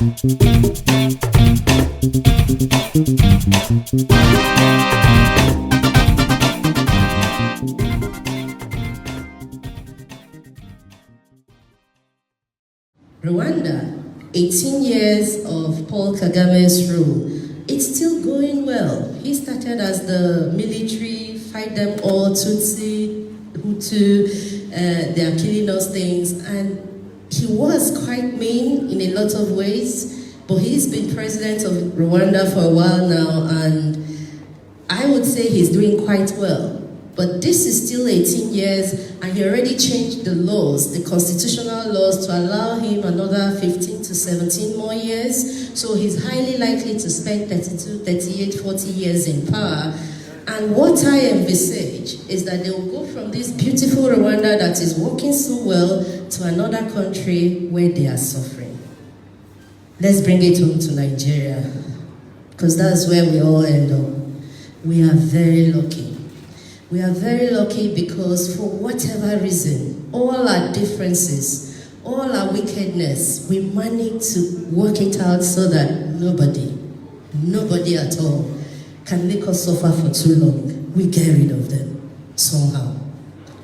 Rwanda, 18 years of Paul Kagame's rule. It's still going well. He started as the military, fight them all, Tutsi, Hutu, they are killing us things, and he was quite mean in a lot of ways, but he's been president of Rwanda for a while now, and I would say he's doing quite well. But this is still 18 years, and he already changed the laws, the constitutional laws, to allow him another 15 to 17 more years. So he's highly likely to spend 32, 38, 40 years in power. And what I envisage is that they will go from this beautiful Rwanda that is working so well to another country where they are suffering. Let's bring it home to Nigeria, because that's where we all end up. We are very lucky. We are very lucky because for whatever reason, all our differences, all our wickedness, we manage to work it out so that nobody at all can make us suffer for too long. We get rid of them somehow.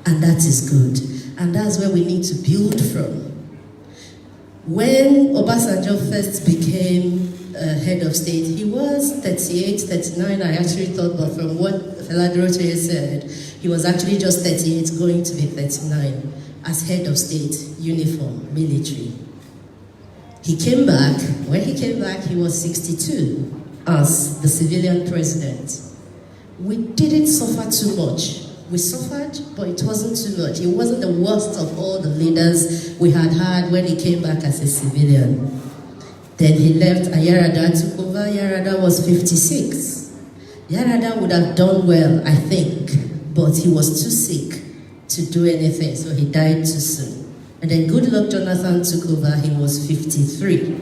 And that is good. And that's where we need to build from. When Obasanjo first became head of state, he was 38, 39, I actually thought, but from what Feladroche said, he was actually just 38, going to be 39, as head of state, uniform, military. He came back. When he came back, he was 62 as the civilian president. We didn't suffer too much. We suffered, but it wasn't too much. It wasn't the worst of all the leaders we had when he came back as a civilian. Then he left, and Yar'Adua took over. Yar'Adua was 56. Yar'Adua would have done well, I think, but he was too sick to do anything, so he died too soon. And then Goodluck Jonathan took over. He was 53.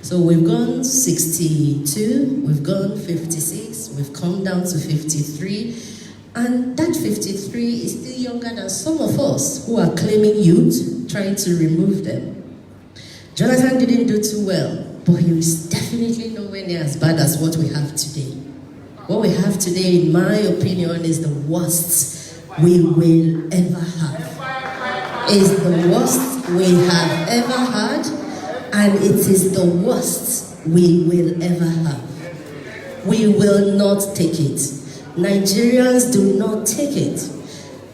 So we've gone 62, we've gone 56, we've come down to 53, and that 53 is still younger than some of us who are claiming youth, trying to remove them. Jonathan didn't do too well, but he was definitely nowhere near as bad as what we have today. What we have today, in my opinion, is the worst we will ever have. Is the worst we have ever had, and it is the worst we will ever have. We will not take it. Nigerians do not take it.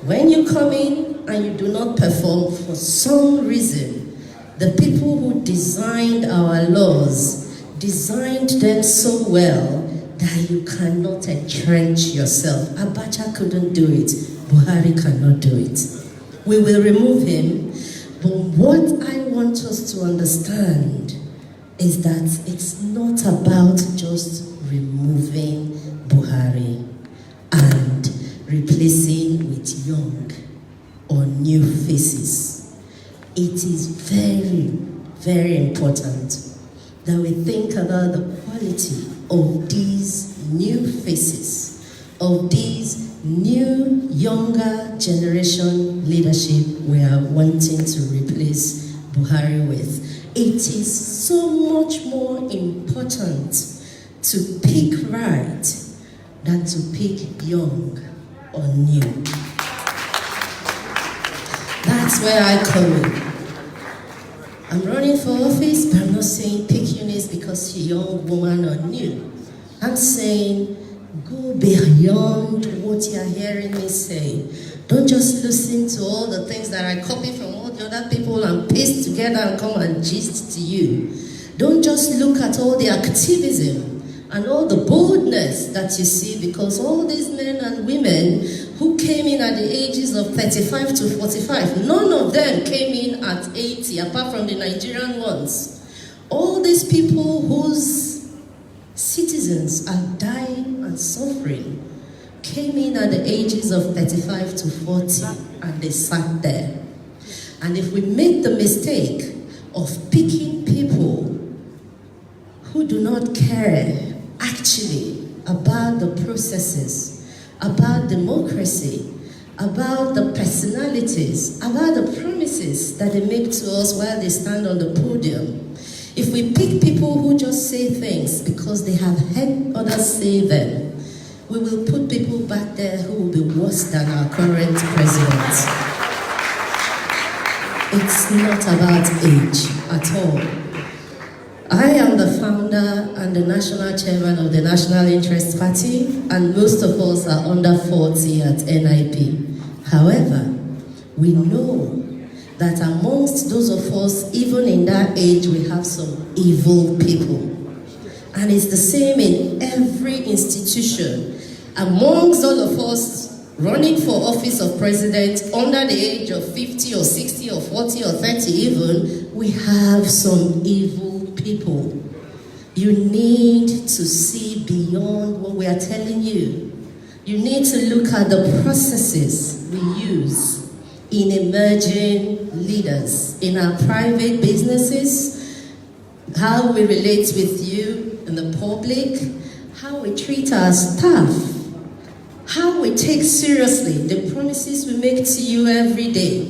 When you come in and you do not perform for some reason, the people who designed our laws designed them so well that you cannot entrench yourself. Abacha couldn't do it. Buhari cannot do it. We will remove him. But what I want us to understand is that it's not about just removing Buhari and replacing with young or new faces. It is very, very important that we think about the quality of these new faces, of these new, younger generation leadership we are wanting to replace Buhari with. It is so much more important to pick right than to pick young or new. That's where I come in. I'm running for office, but I'm not saying pick Eunice because she's a young woman or new. I'm saying go beyond what you're hearing me say. Don't just listen to all the things that I copy from all the other people and paste together and come and gist to you. Don't just look at all the activism and all the boldness that you see, because all these men and women who came in at the ages of 35 to 45, none of them came in at 80, apart from the Nigerian ones. All these people whose citizens are dying and suffering came in at the ages of 35 to 40, and they sat there. And if we make the mistake of picking people who do not care actually about the processes, about democracy, about the personalities, about the promises that they make to us while they stand on the podium, If we pick people who just say things because they have heard others say them, we will put people back there who will be worse than our current president. It's not about age at all. I am the founder and the national chairman of the National Interest Party, and most of us are under 40 at NIP. However, we know that amongst those of us, even in that age, we have some evil people. And it's the same in every institution. Amongst all of us running for office of president under the age of 50 or 60 or 40 or 30 even, we have some evil people. You need to see beyond what we are telling you. You need to look at the processes we use in emerging leaders, in our private businesses, how we relate with you in the public, how we treat our staff, how we take seriously the promises we make to you every day.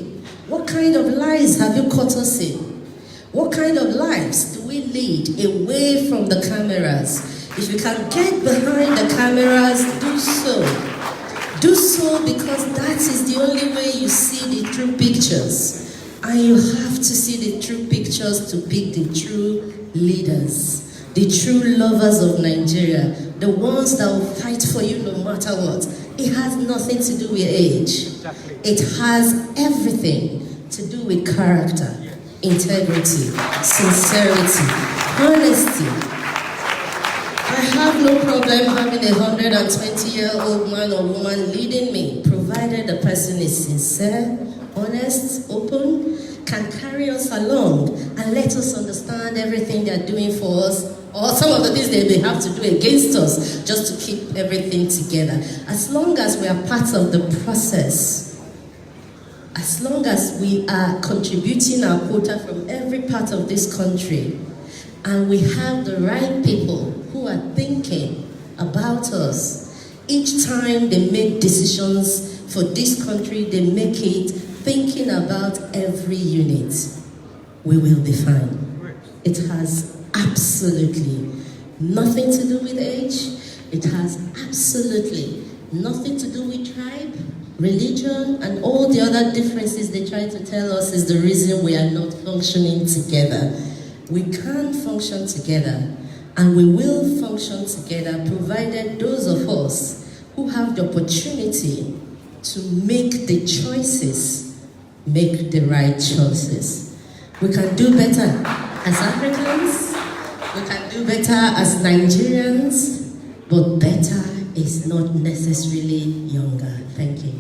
What kind of lives have you caught us in? What kind of lives do we lead away from the cameras? If you can get behind the cameras, do so. Do so because that is the only way you see the true pictures. And you have to see the true pictures to pick the true leaders, the true lovers of Nigeria, the ones that will fight for you no matter what. It has nothing to do with age. Exactly. It has everything to do with character, integrity, sincerity, honesty. I have no problem having a 120-year-old man or woman leading me, provided the person is sincere, honest, open, can carry us along and let us understand everything they're doing for us, or some of the things they may have to do against us, just to keep everything together. As long as we are part of the process, as long as we are contributing our quota from every part of this country, and we have the right people who are thinking about us, each time they make decisions for this country, they make it thinking about every unit, we will be fine. It has absolutely nothing to do with age. It has absolutely nothing to do with tribe, religion, and all the other differences they try to tell us is the reason we are not functioning together. We can function together, and we will function together provided those of us who have the opportunity to make the choices, make the right choices. We can do better as Africans, we can do better as Nigerians, but better is not necessarily younger. Thank you.